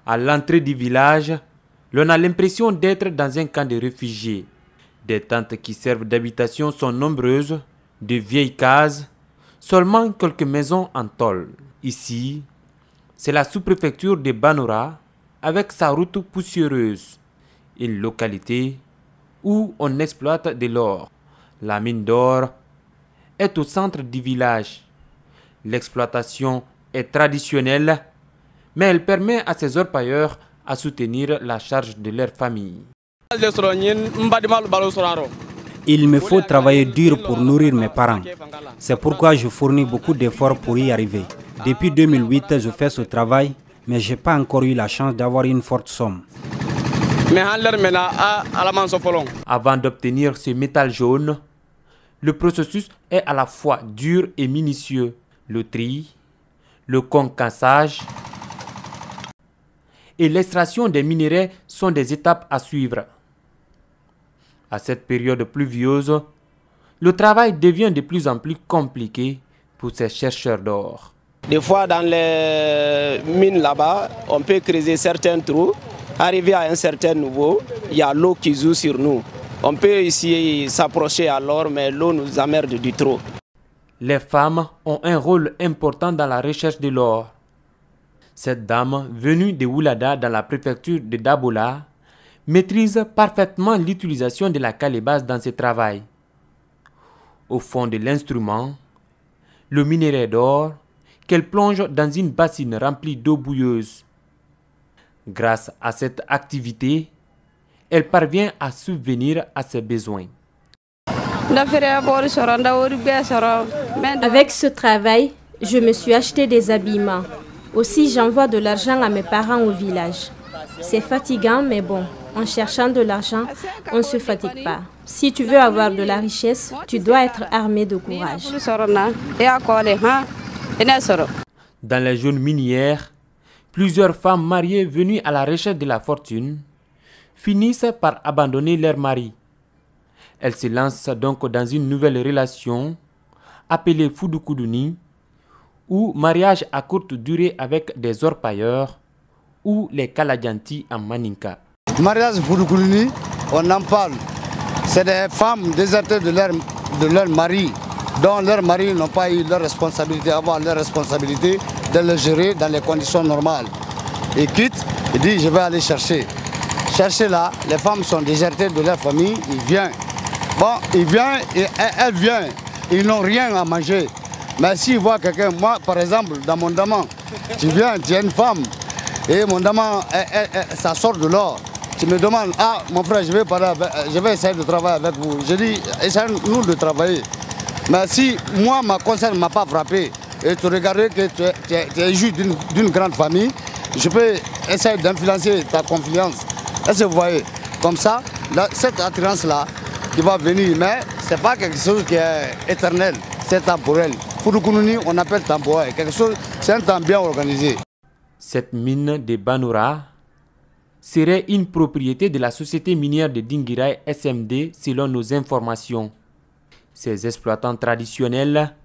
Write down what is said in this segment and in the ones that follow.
À l'entrée du village, l'on a l'impression d'être dans un camp de réfugiés. Des tentes qui servent d'habitation sont nombreuses, de vieilles cases, seulement quelques maisons en tôle. Ici, c'est la sous-préfecture de Banora avec sa route poussiéreuse, une localité où on exploite de l'or. La mine d'or est au centre du village. L'exploitation est traditionnelle, mais elle permet à ces orpailleurs à soutenir la charge de leur famille. Il me faut travailler dur pour nourrir mes parents. C'est pourquoi je fournis beaucoup d'efforts pour y arriver. Depuis 2008, je fais ce travail, mais je n'ai pas encore eu la chance d'avoir une forte somme. Avant d'obtenir ce métal jaune, le processus est à la fois dur et minutieux. Le tri, le concassage et l'extraction des minerais sont des étapes à suivre. À cette période pluvieuse, le travail devient de plus en plus compliqué pour ces chercheurs d'or. Des fois, dans les mines là-bas, on peut creuser certains trous. Arrivé à un certain niveau, il y a l'eau qui joue sur nous. On peut ici s'approcher à l'or, mais l'eau nous emmerde du trop. Les femmes ont un rôle important dans la recherche de l'or. Cette dame, venue de Oulada dans la préfecture de Dabola, maîtrise parfaitement l'utilisation de la calebasse dans ses travaux. Au fond de l'instrument, le minerai d'or qu'elle plonge dans une bassine remplie d'eau bouilleuse. Grâce à cette activité, elle parvient à subvenir à ses besoins. Avec ce travail, je me suis acheté des habillements. Aussi, j'envoie de l'argent à mes parents au village. C'est fatigant, mais bon, en cherchant de l'argent, on ne se fatigue pas. Si tu veux avoir de la richesse, tu dois être armé de courage. Dans les zones minières, plusieurs femmes mariées venues à la recherche de la fortune finissent par abandonner leur mari. Elles se lancent donc dans une nouvelle relation appelée Fudukuduni ou mariage à courte durée avec des orpailleurs ou les Kaladjanti en Maninka. Mariage Fudukuduni, on en parle. C'est des femmes désertées de leur mari, dont leurs maris n'ont pas eu leur responsabilité, avoir leur responsabilité de le gérer dans les conditions normales. Ils quittent, ils disent je vais aller chercher. Chercher là, les femmes sont désertées de leur famille, ils viennent. Bon, ils viennent et elles viennent, ils n'ont rien à manger. Mais s'ils voient quelqu'un, moi par exemple, dans mon daman, tu viens, tu es une femme, et mon daman, ça sort de l'or. Tu me demandes, ah mon frère, je vais essayer de travailler avec vous. Je dis, essayons-nous de travailler. Mais si moi, ma concerne ne m'a pas frappé, et tu regardes que tu es juste d'une grande famille, je peux essayer d'influencer ta confiance. Est-ce que vous voyez? Comme ça, cette attirance-là qui va venir, mais ce n'est pas quelque chose qui est éternel, c'est temporel. Fudukuduni, on appelle temporaire. Quelque chose, c'est un temps bien organisé. Cette mine de Banora serait une propriété de la société minière de Dinguiraye SMD selon nos informations. Ces exploitants traditionnels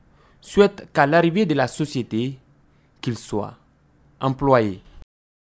souhaitent qu'à l'arrivée de la société, qu'ils soient employés.